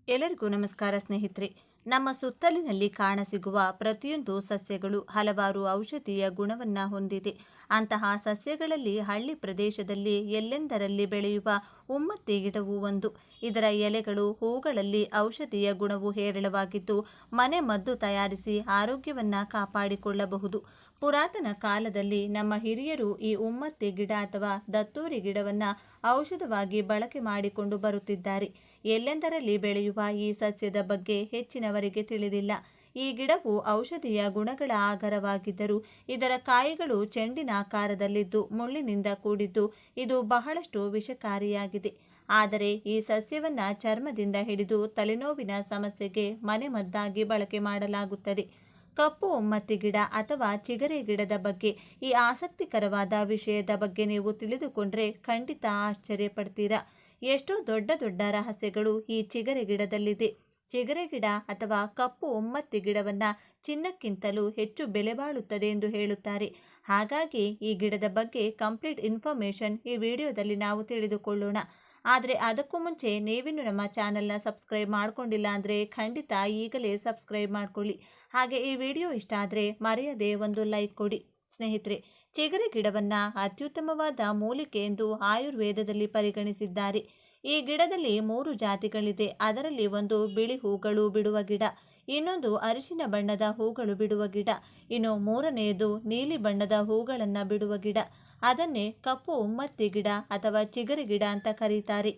ಎಲ್ಲರಿಗೂ ನಮಸ್ಕಾರ ಸ್ನೇಹಿತರೆ. ನಮ್ಮ ಸುತ್ತಲಿನಲ್ಲಿ ಕಾಣಸಿಗುವ ಪ್ರತಿಯೊಂದು ಸಸ್ಯಗಳು ಹಲವಾರು ಔಷಧೀಯ ಗುಣವನ್ನ ಹೊಂದಿದೆ. ಅಂತಹ ಸಸ್ಯಗಳಲ್ಲಿ ಹಳ್ಳಿ ಪ್ರದೇಶದಲ್ಲಿ ಎಲ್ಲೆಂದರಲ್ಲಿ ಬೆಳೆಯುವ ಉಮ್ಮತ್ತಿ ಗಿಡವು ಒಂದು. ಇದರ ಎಲೆಗಳು ಹೂಗಳಲ್ಲಿ ಔಷಧೀಯ ಗುಣವು ಹೇರಳವಾಗಿದ್ದು ಮನೆ ಮದ್ದು ತಯಾರಿಸಿ ಆರೋಗ್ಯವನ್ನ ಕಾಪಾಡಿಕೊಳ್ಳಬಹುದು. ಪುರಾತನ ಕಾಲದಲ್ಲಿ ನಮ್ಮ ಹಿರಿಯರು ಈ ಉಮ್ಮತ್ತಿ ಗಿಡ ಅಥವಾ ದತ್ತೂರಿ ಗಿಡವನ್ನ ಔಷಧವಾಗಿ ಬಳಕೆ ಮಾಡಿಕೊಂಡು ಬರುತ್ತಿದ್ದಾರೆ. ಎಲ್ಲೆಂದರಲ್ಲಿ ಬೆಳೆಯುವ ಈ ಸಸ್ಯದ ಬಗ್ಗೆ ಹೆಚ್ಚಿನವರಿಗೆ ತಿಳಿದಿಲ್ಲ. ಈ ಗಿಡವು ಔಷಧೀಯ ಗುಣಗಳ ಆಗರವಾಗಿದ್ದರೂ ಇದರ ಕಾಯಿಗಳು ಚೆಂಡಿನ ಆಕಾರದಲ್ಲಿದ್ದು ಮುಳ್ಳಿನಿಂದ ಕೂಡಿದ್ದು ಇದು ಬಹಳಷ್ಟು ವಿಷಕಾರಿಯಾಗಿದೆ. ಆದರೆ ಈ ಸಸ್ಯವನ್ನ ಚರ್ಮದಿಂದ ಹಿಡಿದು ತಲೆನೋವಿನ ಸಮಸ್ಯೆಗೆ ಮನೆಮದ್ದಾಗಿ ಬಳಕೆ ಮಾಡಲಾಗುತ್ತದೆ. ಕಪ್ಪು ಉಮ್ಮತ್ತಿ ಗಿಡ ಅಥವಾ ಚಿಗರೆ ಗಿಡದ ಬಗ್ಗೆ ಈ ಆಸಕ್ತಿಕರವಾದ ವಿಷಯದ ಬಗ್ಗೆ ನೀವು ತಿಳಿದುಕೊಂಡ್ರೆ ಖಂಡಿತ ಆಶ್ಚರ್ಯ ಪಡ್ತೀರಾ. ಎಷ್ಟೋ ದೊಡ್ಡ ದೊಡ್ಡ ರಹಸ್ಯಗಳು ಈ ಚಿಗರೆ ಗಿಡದಲ್ಲಿದೆ. ಚಿಗರೆ ಗಿಡ ಅಥವಾ ಕಪ್ಪು ಉಮ್ಮತ್ತಿ ಗಿಡವನ್ನ ಚಿನ್ನಕ್ಕಿಂತಲೂ ಹೆಚ್ಚು ಬೆಲೆ ಬಾಳುತ್ತದೆ ಎಂದು ಹೇಳುತ್ತಾರೆ. ಹಾಗಾಗಿ ಈ ಗಿಡದ ಬಗ್ಗೆ ಕಂಪ್ಲೀಟ್ ಇನ್ಫಾರ್ಮೇಶನ್ ಈ ವಿಡಿಯೋದಲ್ಲಿ ನಾವು ತಿಳಿದುಕೊಳ್ಳೋಣ. ಆದರೆ ಅದಕ್ಕೂ ಮುಂಚೆ ನೀವಿನ್ನು ನಮ್ಮ ಚಾನಲ್ನ ಸಬ್ಸ್ಕ್ರೈಬ್ ಮಾಡ್ಕೊಂಡಿಲ್ಲ ಅಂದರೆ ಖಂಡಿತ ಈಗಲೇ ಸಬ್ಸ್ಕ್ರೈಬ್ ಮಾಡ್ಕೊಳ್ಳಿ. ಹಾಗೆ ಈ ವಿಡಿಯೋ ಇಷ್ಟ ಆದರೆ ಮರೆಯದೆ ಒಂದು ಲೈಕ್ ಕೊಡಿ. ಸ್ನೇಹಿತರೆ, ಚಿಗರೆ ಗಿಡವನ್ನ ಅತ್ಯುತ್ತಮವಾದ ಮೂಲಿಕೆ ಎಂದು ಆಯುರ್ವೇದದಲ್ಲಿ ಪರಿಗಣಿಸಿದ್ದಾರೆ. ಈ ಗಿಡದಲ್ಲಿ 3 ಜಾತಿಗಳಿದೆ. ಅದರಲ್ಲಿ ಒಂದು ಬಿಳಿ ಹೂಗಳು ಬಿಡುವ ಗಿಡ, ಇನ್ನೊಂದು ಅರಿಶಿನ ಬಣ್ಣದ ಹೂಗಳು ಬಿಡುವ ಗಿಡ, ಇನ್ನು ಮೂರನೆಯದು ನೀಲಿ ಬಣ್ಣದ ಹೂಗಳನ್ನು ಬಿಡುವ ಗಿಡ. ಅದನ್ನೇ ಕಪ್ಪು ಉಮ್ಮತ್ತಿ ಗಿಡ ಅಥವಾ ಚಿಗರೆ ಗಿಡ ಅಂತ ಕರೀತಾರೆ.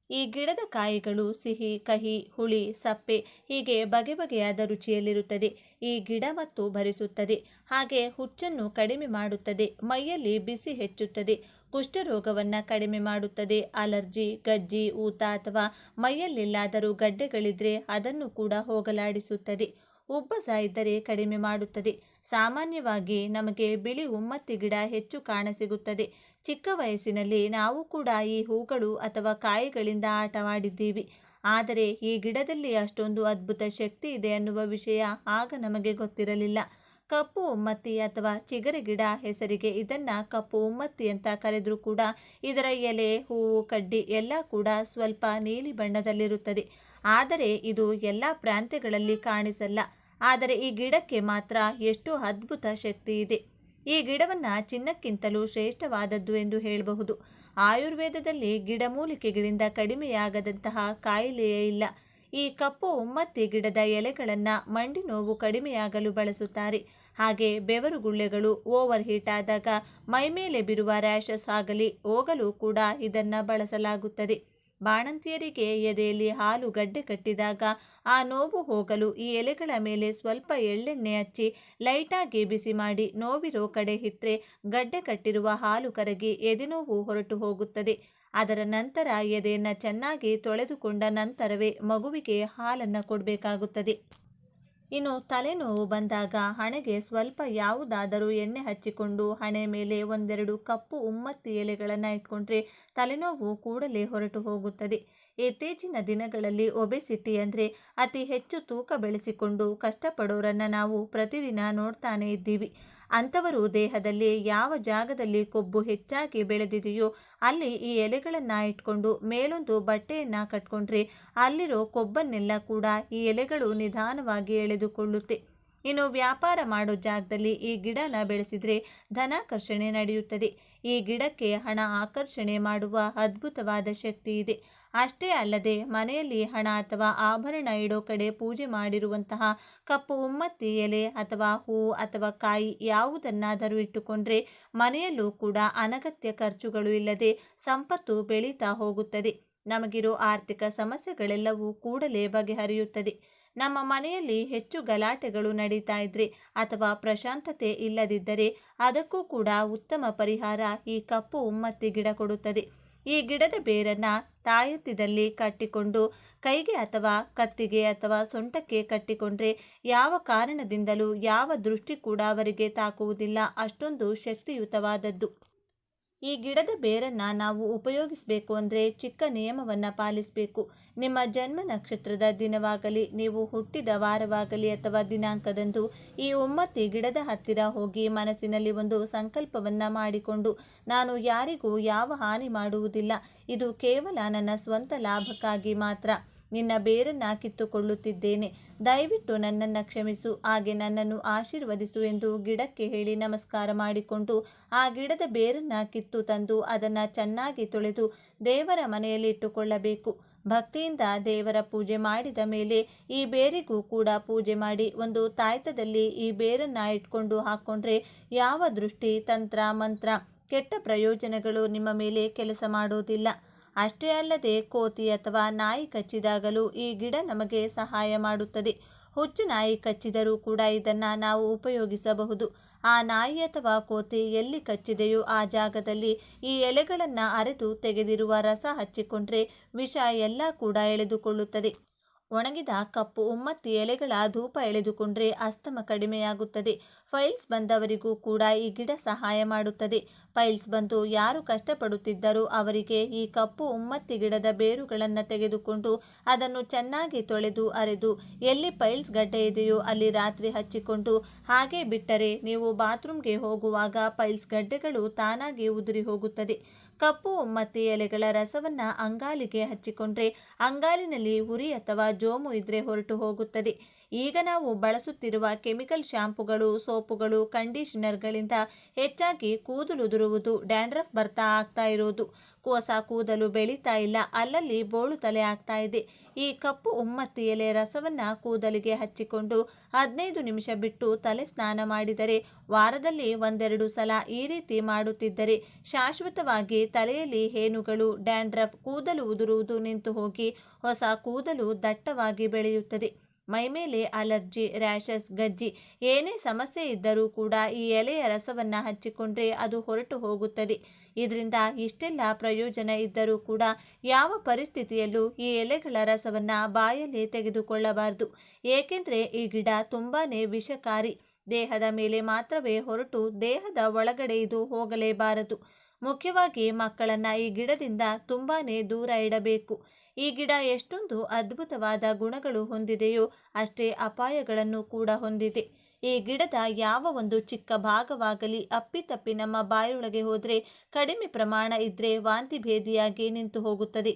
ಈ ಗಿಡದ ಕಾಯಿಗಳು ಸಿಹಿ, ಕಹಿ, ಹುಳಿ, ಸಪ್ಪೆ ಹೀಗೆ ಬಗೆ ಬಗೆಯಾದ ರುಚಿಯಲ್ಲಿರುತ್ತದೆ. ಈ ಗಿಡ ಮತ್ತು ಭರಿಸುತ್ತದೆ. ಹಾಗೆ ಹುಚ್ಚನ್ನು ಕಡಿಮೆ ಮಾಡುತ್ತದೆ, ಮೈಯಲ್ಲಿ ಬಿಸಿ ಹೆಚ್ಚುತ್ತದೆ, ಕುಷ್ಠರೋಗವನ್ನು ಕಡಿಮೆ ಮಾಡುತ್ತದೆ, ಅಲರ್ಜಿ, ಗಜ್ಜಿ, ಊತ ಅಥವಾ ಮೈಯಲ್ಲೆಲ್ಲಾದರೂ ಗಡ್ಡೆಗಳಿದ್ರೆ ಅದನ್ನು ಕೂಡ ಹೋಗಲಾಡಿಸುತ್ತದೆ, ಉಬ್ಬಸ ಇದ್ದರೆ ಕಡಿಮೆ ಮಾಡುತ್ತದೆ. ಸಾಮಾನ್ಯವಾಗಿ ನಮಗೆ ಬಿಳಿ ಉಮ್ಮತ್ತಿ ಗಿಡ ಹೆಚ್ಚು ಕಾಣಸಿಗುತ್ತದೆ. ಚಿಕ್ಕ ವಯಸ್ಸಿನಲ್ಲಿ ನಾವು ಕೂಡ ಈ ಹೂಗಳು ಅಥವಾ ಕಾಯಿಗಳಿಂದ ಆಟವಾಡಿದ್ದೀವಿ. ಆದರೆ ಈ ಗಿಡದಲ್ಲಿ ಅಷ್ಟೊಂದು ಅದ್ಭುತ ಶಕ್ತಿ ಇದೆ ಅನ್ನುವ ವಿಷಯ ಆಗ ನಮಗೆ ಗೊತ್ತಿರಲಿಲ್ಲ. ಕಪ್ಪು ಉಮ್ಮತ್ತಿ ಅಥವಾ ಚಿಗರೆ ಗಿಡ ಹೆಸರಿಗೆ ಇದನ್ನ ಕಪ್ಪು ಉಮ್ಮತ್ತಿ ಅಂತ ಕರೆದರೂ ಕೂಡ ಇದರ ಎಲೆ, ಹೂವು, ಕಡ್ಡಿ ಎಲ್ಲ ಕೂಡ ಸ್ವಲ್ಪ ನೀಲಿ ಬಣ್ಣದಲ್ಲಿರುತ್ತದೆ. ಆದರೆ ಇದು ಎಲ್ಲ ಪ್ರಾಂತ್ಯಗಳಲ್ಲಿ ಕಾಣಿಸಲ್ಲ. ಆದರೆ ಈ ಗಿಡಕ್ಕೆ ಮಾತ್ರ ಎಷ್ಟು ಅದ್ಭುತ ಶಕ್ತಿ ಇದೆ. ಈ ಗಿಡವನ್ನ ಚಿನ್ನಕ್ಕಿಂತಲೂ ಶ್ರೇಷ್ಠವಾದದ್ದು ಎಂದು ಹೇಳಬಹುದು. ಆಯುರ್ವೇದದಲ್ಲಿ ಗಿಡಮೂಲಿಕೆಗಳಿಂದ ಕಡಿಮೆಯಾಗದಂತಹ ಕಾಯಿಲೆಯೇ ಇಲ್ಲ. ಈ ಕಪ್ಪು ಉಮ್ಮತ್ತಿ ಗಿಡದ ಎಲೆಗಳನ್ನು ಮಂಡಿ ನೋವು ಕಡಿಮೆಯಾಗಲು ಬಳಸುತ್ತಾರೆ. ಹಾಗೆ ಬೆವರು ಗುಳ್ಳೆಗಳು ಓವರ್ ಹೀಟ್ ಆದಾಗ ಮೈಮೇಲೆ ಬಿರುವ ರ್ಯಾಷಸ್ ಆಗಲಿ ಹೋಗಲು ಕೂಡ ಇದನ್ನು ಬಳಸಲಾಗುತ್ತದೆ. ಬಾಣಂತಿಯರಿಗೆ ಎದೆಯಲ್ಲಿ ಹಾಲು ಗಡ್ಡೆ ಕಟ್ಟಿದಾಗ ಆ ನೋವು ಹೋಗಲು ಈ ಎಲೆಗಳ ಮೇಲೆ ಸ್ವಲ್ಪ ಎಳ್ಳೆಣ್ಣೆ ಹಚ್ಚಿ ಲೈಟಾಗಿ ಬಿಸಿ ಮಾಡಿ ನೋವಿರೋ ಕಡೆ ಇಟ್ಟರೆ ಗಡ್ಡೆ ಕಟ್ಟಿರುವ ಹಾಲು ಕರಗಿ ಎದೆನೋವು ಹೊರಟು ಹೋಗುತ್ತದೆ. ಅದರ ನಂತರ ಎದೆಯನ್ನು ಚೆನ್ನಾಗಿ ತೊಳೆದುಕೊಂಡ ನಂತರವೇ ಮಗುವಿಗೆ ಹಾಲನ್ನು ಕೊಡಬೇಕಾಗುತ್ತದೆ. ಇನ್ನು ತಲೆನೋವು ಬಂದಾಗ ಹಣೆಗೆ ಸ್ವಲ್ಪ ಯಾವುದಾದರೂ ಎಣ್ಣೆ ಹಚ್ಚಿಕೊಂಡು ಹಣೆ ಮೇಲೆ ಒಂದೆರಡು ಕಪ್ಪು ಉಮ್ಮತ್ತಿ ಎಲೆಗಳನ್ನು ಇಟ್ಕೊಂಡ್ರೆ ತಲೆನೋವು ಕೂಡಲೇ ಹೊರಟು ಹೋಗುತ್ತದೆ. ಇತ್ತೀಚಿನ ದಿನಗಳಲ್ಲಿ ಒಬೆಸಿಟಿ ಅಂದರೆ ಅತಿ ಹೆಚ್ಚು ತೂಕ ಬೆಳೆಸಿಕೊಂಡು ಕಷ್ಟಪಡೋರನ್ನು ನಾವು ಪ್ರತಿದಿನ ನೋಡ್ತಾನೆ ಇದ್ದೀವಿ. ಅಂಥವರು ದೇಹದಲ್ಲಿ ಯಾವ ಜಾಗದಲ್ಲಿ ಕೊಬ್ಬು ಹೆಚ್ಚಾಗಿ ಬೆಳೆದಿದೆಯೋ ಅಲ್ಲಿ ಈ ಎಲೆಗಳನ್ನು ಇಟ್ಕೊಂಡು ಮೇಲೊಂದು ಬಟ್ಟೆಯನ್ನು ಕಟ್ಕೊಂಡ್ರೆ ಅಲ್ಲಿರೋ ಕೊಬ್ಬನ್ನೆಲ್ಲ ಕೂಡ ಈ ಎಲೆಗಳು ನಿಧಾನವಾಗಿ ಎಳೆದುಕೊಳ್ಳುತ್ತೆ. ಇನ್ನು ವ್ಯಾಪಾರ ಮಾಡೋ ಜಾಗದಲ್ಲಿ ಈ ಗಿಡನ ಬೆಳೆಸಿದರೆ ಧನಾಕರ್ಷಣೆ ನಡೆಯುತ್ತದೆ. ಈ ಗಿಡಕ್ಕೆ ಹಣ ಆಕರ್ಷಣೆ ಮಾಡುವ ಅದ್ಭುತವಾದ ಶಕ್ತಿ ಇದೆ. ಅಷ್ಟೇ ಅಲ್ಲದೆ ಮನೆಯಲ್ಲಿ ಹಣ ಅಥವಾ ಆಭರಣ ಇಡೋ ಕಡೆ ಪೂಜೆ ಮಾಡಿರುವಂತಹ ಕಪ್ಪು ಉಮ್ಮತ್ತಿ ಎಲೆ ಅಥವಾ ಹೂ ಅಥವಾ ಕಾಯಿ ಯಾವುದನ್ನಾದರೂ ಇಟ್ಟುಕೊಂಡ್ರೆ ಮನೆಯಲ್ಲೂ ಕೂಡ ಅನಗತ್ಯ ಖರ್ಚುಗಳು ಇಲ್ಲದೆ ಸಂಪತ್ತು ಬೆಳೀತಾ ಹೋಗುತ್ತದೆ. ನಮಗಿರೋ ಆರ್ಥಿಕ ಸಮಸ್ಯೆಗಳೆಲ್ಲವೂ ಕೂಡಲೇ ಬಗೆಹರಿಯುತ್ತದೆ. ನಮ್ಮ ಮನೆಯಲ್ಲಿ ಹೆಚ್ಚು ಗಲಾಟೆಗಳು ನಡೀತಾ ಇದ್ರೆ ಅಥವಾ ಪ್ರಶಾಂತತೆ ಇಲ್ಲದಿದ್ದರೆ ಅದಕ್ಕೂ ಕೂಡ ಉತ್ತಮ ಪರಿಹಾರ ಈ ಕಪ್ಪು ಉಮ್ಮತ್ತಿ ಗಿಡ ಕೊಡುತ್ತದೆ. ಈ ಗಿಡದ ಬೇರನ್ನ ತಾಯತ್ತಿದಲ್ಲಿ ಕಟ್ಟಿಕೊಂಡು ಕೈಗೆ ಅಥವಾ ಕತ್ತಿಗೆ ಅಥವಾ ಸೊಂಟಕ್ಕೆ ಕಟ್ಟಿಕೊಂಡ್ರೆ ಯಾವ ಕಾರಣದಿಂದಲೂ ಯಾವ ದೃಷ್ಟಿ ಕೂಡ ಅವರಿಗೆ ತಾಕುವುದಿಲ್ಲ. ಅಷ್ಟೊಂದು ಶಕ್ತಿಯುತವಾದದ್ದು. ಈ ಗಿಡದ ಬೇರನ್ನು ನಾವು ಉಪಯೋಗಿಸಬೇಕು ಅಂದರೆ ಚಿಕ್ಕ ನಿಯಮವನ್ನು ಪಾಲಿಸಬೇಕು. ನಿಮ್ಮ ಜನ್ಮ ನಕ್ಷತ್ರದ ದಿನವಾಗಲಿ, ನೀವು ಹುಟ್ಟಿದ ವಾರವಾಗಲಿ ಅಥವಾ ದಿನಾಂಕದಂದು ಈ ಉಮ್ಮತ್ತಿ ಗಿಡದ ಹತ್ತಿರ ಹೋಗಿ ಮನಸ್ಸಿನಲ್ಲಿ ಒಂದು ಸಂಕಲ್ಪವನ್ನು ಮಾಡಿಕೊಂಡು, ನಾನು ಯಾರಿಗೂ ಯಾವ ಹಾನಿ ಮಾಡುವುದಿಲ್ಲ, ಇದು ಕೇವಲ ನನ್ನ ಸ್ವಂತ ಲಾಭಕ್ಕಾಗಿ ಮಾತ್ರ, ನಿನ್ನ ಬೇರನ್ನು ಕಿತ್ತುಕೊಳ್ಳುತ್ತಿದ್ದೇನೆ. ದಯವಿಟ್ಟು ನನ್ನನ್ನು ಕ್ಷಮಿಸು, ಹಾಗೆ ನನ್ನನ್ನು ಆಶೀರ್ವದಿಸು ಎಂದು ಗಿಡಕ್ಕೆ ಹೇಳಿ ನಮಸ್ಕಾರ ಮಾಡಿಕೊಂಡು ಆ ಗಿಡದ ಬೇರನ್ನು ಕಿತ್ತು ತಂದು ಅದನ್ನು ಚೆನ್ನಾಗಿ ತೊಳೆದು ದೇವರ ಮನೆಯಲ್ಲಿ ಇಟ್ಟುಕೊಳ್ಳಬೇಕು. ಭಕ್ತಿಯಿಂದ ದೇವರ ಪೂಜೆ ಮಾಡಿದ ಮೇಲೆ ಈ ಬೇರಿಗೂ ಕೂಡ ಪೂಜೆ ಮಾಡಿ ಒಂದು ತಾಯ್ತದಲ್ಲಿ ಈ ಬೇರನ್ನು ಇಟ್ಕೊಂಡು ಹಾಕ್ಕೊಂಡ್ರೆ ಯಾವ ದೃಷ್ಟಿ, ತಂತ್ರ, ಮಂತ್ರ, ಕೆಟ್ಟ ಪ್ರಯೋಜನಗಳು ನಿಮ್ಮ ಮೇಲೆ ಕೆಲಸ ಮಾಡೋದಿಲ್ಲ. ಅಷ್ಟೇ ಅಲ್ಲದೆ ಕೋತಿ ಅಥವಾ ನಾಯಿ ಕಚ್ಚಿದಾಗಲೂ ಈ ಗಿಡ ನಮಗೆ ಸಹಾಯ ಮಾಡುತ್ತದೆ. ಹುಚ್ಚು ನಾಯಿ ಕಚ್ಚಿದರೂ ಕೂಡ ಇದನ್ನು ನಾವು ಉಪಯೋಗಿಸಬಹುದು. ಆ ನಾಯಿ ಅಥವಾ ಕೋತಿ ಎಲ್ಲಿ ಕಚ್ಚಿದೆಯೋ ಆ ಜಾಗದಲ್ಲಿ ಈ ಎಲೆಗಳನ್ನು ಅರೆದು ತೆಗೆದಿರುವ ರಸ ಹಚ್ಚಿಕೊಂಡ್ರೆ ವಿಷ ಎಲ್ಲ ಕೂಡ ಎಳೆದುಕೊಳ್ಳುತ್ತದೆ. ಒಣಗಿದ ಕಪ್ಪು ಉಮ್ಮತ್ತಿ ಎಲೆಗಳ ಧೂಪ ಎಳೆದುಕೊಂಡ್ರೆ ಅಸ್ತಮ ಕಡಿಮೆಯಾಗುತ್ತದೆ. ಫೈಲ್ಸ್ ಬಂದವರಿಗೂ ಕೂಡ ಈ ಗಿಡ ಸಹಾಯ ಮಾಡುತ್ತದೆ. ಫೈಲ್ಸ್ ಬಂದು ಯಾರು ಕಷ್ಟಪಡುತ್ತಿದ್ದರೋ ಅವರಿಗೆ ಈ ಕಪ್ಪು ಉಮ್ಮತ್ತಿ ಗಿಡದ ಬೇರುಗಳನ್ನು ತೆಗೆದುಕೊಂಡು ಅದನ್ನು ಚೆನ್ನಾಗಿ ತೊಳೆದು ಅರೆದು ಎಲ್ಲಿ ಫೈಲ್ಸ್ ಗಡ್ಡೆ ಇದೆಯೋ ಅಲ್ಲಿ ರಾತ್ರಿ ಹಚ್ಚಿಕೊಂಡು ಹಾಗೆ ಬಿಟ್ಟರೆ ನೀವು ಬಾತ್ರೂಮ್ಗೆ ಹೋಗುವಾಗ ಫೈಲ್ಸ್ ಗಡ್ಡೆಗಳು ತಾನಾಗಿ ಉದುರಿ ಹೋಗುತ್ತದೆ. ಕಪ್ಪು ಉಮ್ಮತ್ತಿ ಎಲೆಗಳ ರಸವನ್ನು ಅಂಗಾಲಿಗೆ ಹಚ್ಚಿಕೊಂಡ್ರೆ ಅಂಗಾಲಿನಲ್ಲಿ ಉರಿ ಅಥವಾ ಜೋಮು ಇದ್ರೆ ಹೊರಟು ಹೋಗುತ್ತದೆ. ಈಗ ನಾವು ಬಳಸುತ್ತಿರುವ ಕೆಮಿಕಲ್ ಶಾಂಪುಗಳು, ಸೋಪುಗಳು, ಕಂಡೀಷನರ್ಗಳಿಂದ ಹೆಚ್ಚಾಗಿ ಕೂದಲು ಉದುರುವುದು, ಡ್ಯಾಂಡ್ರಫ್ ಬರ್ತಾ ಆಗ್ತಾ ಇರೋದು, ಹೊಸ ಕೂದಲು ಬೆಳೀತಾ ಇಲ್ಲ, ಅಲ್ಲಲ್ಲಿ ಬೋಳು ತಲೆ ಆಗ್ತಾ ಇದೆ. ಈ ಕಪ್ಪು ಉಮ್ಮತ್ತಿ ಎಲೆ ರಸವನ್ನು ಕೂದಲಿಗೆ ಹಚ್ಚಿಕೊಂಡು 15 ನಿಮಿಷ ಬಿಟ್ಟು ತಲೆ ಸ್ನಾನ ಮಾಡಿದರೆ, ವಾರದಲ್ಲಿ 1-2 ಸಲ ಈ ರೀತಿ ಮಾಡುತ್ತಿದ್ದರೆ ಶಾಶ್ವತವಾಗಿ ತಲೆಯಲ್ಲಿ ಹೇನುಗಳು, ಡ್ಯಾಂಡ್ರಫ್, ಕೂದಲು ಉದುರುವುದು ನಿಂತು ಹೋಗಿ ಹೊಸ ಕೂದಲು ದಟ್ಟವಾಗಿ ಬೆಳೆಯುತ್ತದೆ. ಮೈಮೇಲೆ ಅಲರ್ಜಿ, ರ್ಯಾಷಸ್, ಗಜ್ಜಿ ಏನೇ ಸಮಸ್ಯೆ ಇದ್ದರೂ ಕೂಡ ಈ ಎಲೆಯ ರಸವನ್ನು ಹಚ್ಚಿಕೊಂಡ್ರೆ ಅದು ಹೊರಟು ಹೋಗುತ್ತದೆ. ಇದರಿಂದ ಇಷ್ಟೆಲ್ಲ ಪ್ರಯೋಜನ ಇದ್ದರೂ ಕೂಡ ಯಾವ ಪರಿಸ್ಥಿತಿಯಲ್ಲೂ ಈ ಎಲೆಗಳ ರಸವನ್ನು ಬಾಯಲ್ಲಿ ತೆಗೆದುಕೊಳ್ಳಬಾರದು. ಏಕೆಂದರೆ ಈ ಗಿಡ ತುಂಬಾ ವಿಷಕಾರಿ. ದೇಹದ ಮೇಲೆ ಮಾತ್ರವೇ ಹೊರಟು ದೇಹದ ಒಳಗಡೆ ಇದು ಹೋಗಲೇಬಾರದು. ಮುಖ್ಯವಾಗಿ ಮಕ್ಕಳನ್ನು ಈ ಗಿಡದಿಂದ ತುಂಬಾ ದೂರ ಇಡಬೇಕು. ಈ ಗಿಡ ಎಷ್ಟೊಂದು ಅದ್ಭುತವಾದ ಗುಣಗಳು ಹೊಂದಿದೆಯೋ ಅಷ್ಟೇ ಅಪಾಯಗಳನ್ನು ಕೂಡ ಹೊಂದಿದೆ. ಈ ಗಿಡದ ಯಾವ ಒಂದು ಚಿಕ್ಕ ಭಾಗವಾಗಲಿ ಅಪ್ಪಿತಪ್ಪಿ ನಮ್ಮ ಬಾಯೊಳಗೆ ಹೋದರೆ ಕಡಿಮೆ ಪ್ರಮಾಣ ಇದ್ದರೆ ವಾಂತಿ ಭೇದಿಯಾಗಿ ನಿಂತು ಹೋಗುತ್ತದೆ.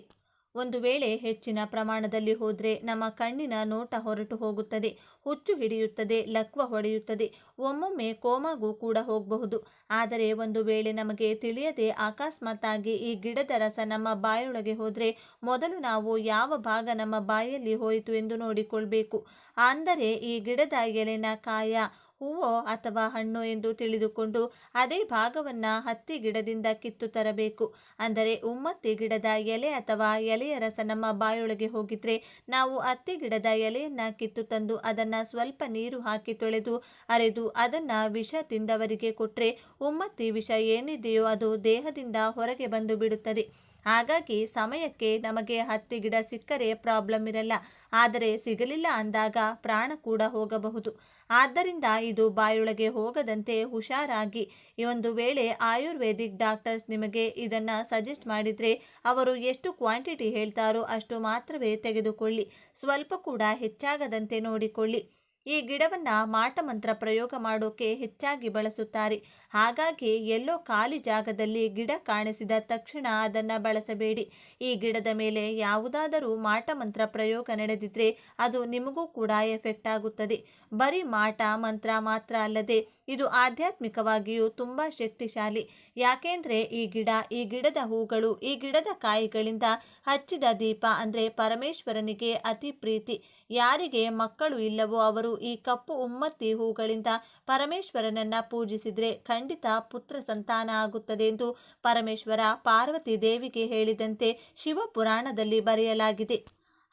ಒಂದು ವೇಳೆ ಹೆಚ್ಚಿನ ಪ್ರಮಾಣದಲ್ಲಿ ಹೋದರೆ ನಮ್ಮ ಕಣ್ಣಿನ ನೋಟ ಹೊರಟು ಹೋಗುತ್ತದೆ, ಹುಚ್ಚು ಹಿಡಿಯುತ್ತದೆ, ಲಕ್ವ ಹೊಡೆಯುತ್ತದೆ, ಒಮ್ಮೊಮ್ಮೆ ಕೋಮಾಗೂ ಕೂಡ ಹೋಗಬಹುದು. ಆದರೆ ಒಂದು ವೇಳೆ ನಮಗೆ ತಿಳಿಯದೆ ಅಕಸ್ಮಾತ್ತಾಗಿ ಈ ಗಿಡದ ರಸ ನಮ್ಮ ಬಾಯೊಳಗೆ ಹೋದರೆ ಮೊದಲು ನಾವು ಯಾವ ಭಾಗ ನಮ್ಮ ಬಾಯಲ್ಲಿ ಹೋಯಿತು ಎಂದು ನೋಡಿಕೊಳ್ಬೇಕು. ಅಂದರೆ ಈ ಗಿಡದ ಎಲೆನ ಕಾಯ, ಹೂವು ಅಥವಾ ಹಣ್ಣು ಎಂದು ತಿಳಿದುಕೊಂಡು ಅದೇ ಭಾಗವನ್ನು ಹತ್ತಿ ಗಿಡದಿಂದ ಕಿತ್ತು ತರಬೇಕು. ಅಂದರೆ ಉಮ್ಮತ್ತಿ ಗಿಡದ ಎಲೆ ಅಥವಾ ಎಲೆಯ ರಸ ನಮ್ಮ ಬಾಯೊಳಗೆ ಹೋಗಿದ್ರೆ ನಾವು ಹತ್ತಿ ಗಿಡದ ಎಲೆಯನ್ನು ಕಿತ್ತು ತಂದು ಅದನ್ನು ಸ್ವಲ್ಪ ನೀರು ಹಾಕಿ ತೊಳೆದು ಅರೆದು ಅದನ್ನು ವಿಷ ತಿಂದವರಿಗೆ ಕೊಟ್ಟರೆ ಉಮ್ಮತ್ತಿ ವಿಷ ಏನಿದೆಯೋ ಅದು ದೇಹದಿಂದ ಹೊರಗೆ ಬಂದು ಬಿಡುತ್ತದೆ. ಹಾಗಾಗಿ ಸಮಯಕ್ಕೆ ನಮಗೆ ಹತ್ತಿ ಗಿಡ ಸಿಕ್ಕರೆ ಪ್ರಾಬ್ಲಮ್ ಇರಲ್ಲ, ಆದರೆ ಸಿಗಲಿಲ್ಲ ಅಂದಾಗ ಪ್ರಾಣ ಕೂಡ ಹೋಗಬಹುದು. ಆದ್ದರಿಂದ ಇದು ಬಾಯೊಳಗೆ ಹೋಗದಂತೆ ಹುಷಾರಾಗಿ, ಈ ಒಂದು ವೇಳೆ ಆಯುರ್ವೇದಿಕ್ ಡಾಕ್ಟರ್ಸ್ ನಿಮಗೆ ಇದನ್ನು ಸಜೆಸ್ಟ್ ಮಾಡಿದರೆ ಅವರು ಎಷ್ಟು ಕ್ವಾಂಟಿಟಿ ಹೇಳ್ತಾರೋ ಅಷ್ಟು ಮಾತ್ರವೇ ತೆಗೆದುಕೊಳ್ಳಿ, ಸ್ವಲ್ಪ ಕೂಡ ಹೆಚ್ಚಾಗದಂತೆ ನೋಡಿಕೊಳ್ಳಿ. ಈ ಗಿಡವನ್ನು ಮಾಟಮಂತ್ರ ಪ್ರಯೋಗ ಮಾಡೋಕೆ ಹೆಚ್ಚಾಗಿ ಬಳಸುತ್ತಾರೆ. ಹಾಗಾಗಿ ಎಲ್ಲೋ ಖಾಲಿ ಜಾಗದಲ್ಲಿ ಗಿಡ ಕಾಣಿಸಿದ ತಕ್ಷಣ ಅದನ್ನು ಬಳಸಬೇಡಿ. ಈ ಗಿಡದ ಮೇಲೆ ಯಾವುದಾದರೂ ಮಾಟಮಂತ್ರ ಪ್ರಯೋಗ ನಡೆದಿದ್ರೆ ಅದು ನಿಮಗೂ ಕೂಡ ಎಫೆಕ್ಟ್ ಆಗುತ್ತದೆ. ಬರೀ ಮಾಟ ಮಂತ್ರ ಮಾತ್ರ ಅಲ್ಲದೆ ಇದು ಆಧ್ಯಾತ್ಮಿಕವಾಗಿಯೂ ತುಂಬ ಶಕ್ತಿಶಾಲಿ. ಯಾಕೆಂದರೆ ಈ ಗಿಡದ ಹೂಗಳು, ಈ ಗಿಡದ ಕಾಯಿಗಳಿಂದ ಹಚ್ಚಿದ ದೀಪ ಅಂದರೆ ಪರಮೇಶ್ವರನಿಗೆ ಅತಿ ಪ್ರೀತಿ. ಯಾರಿಗೆ ಮಕ್ಕಳು ಇಲ್ಲವೋ ಅವರು ಈ ಕಪ್ಪು ಉಮ್ಮತ್ತಿ ಹೂಗಳಿಂದ ಪರಮೇಶ್ವರನನ್ನು ಪೂಜಿಸಿದರೆ ಖಂಡಿತ ಪುತ್ರ ಸಂತಾನ ಆಗುತ್ತದೆ ಎಂದು ಪರಮೇಶ್ವರ ಪಾರ್ವತಿ ದೇವಿಗೆ ಹೇಳಿದಂತೆ ಶಿವಪುರಾಣದಲ್ಲಿ ಬರೆಯಲಾಗಿದೆ.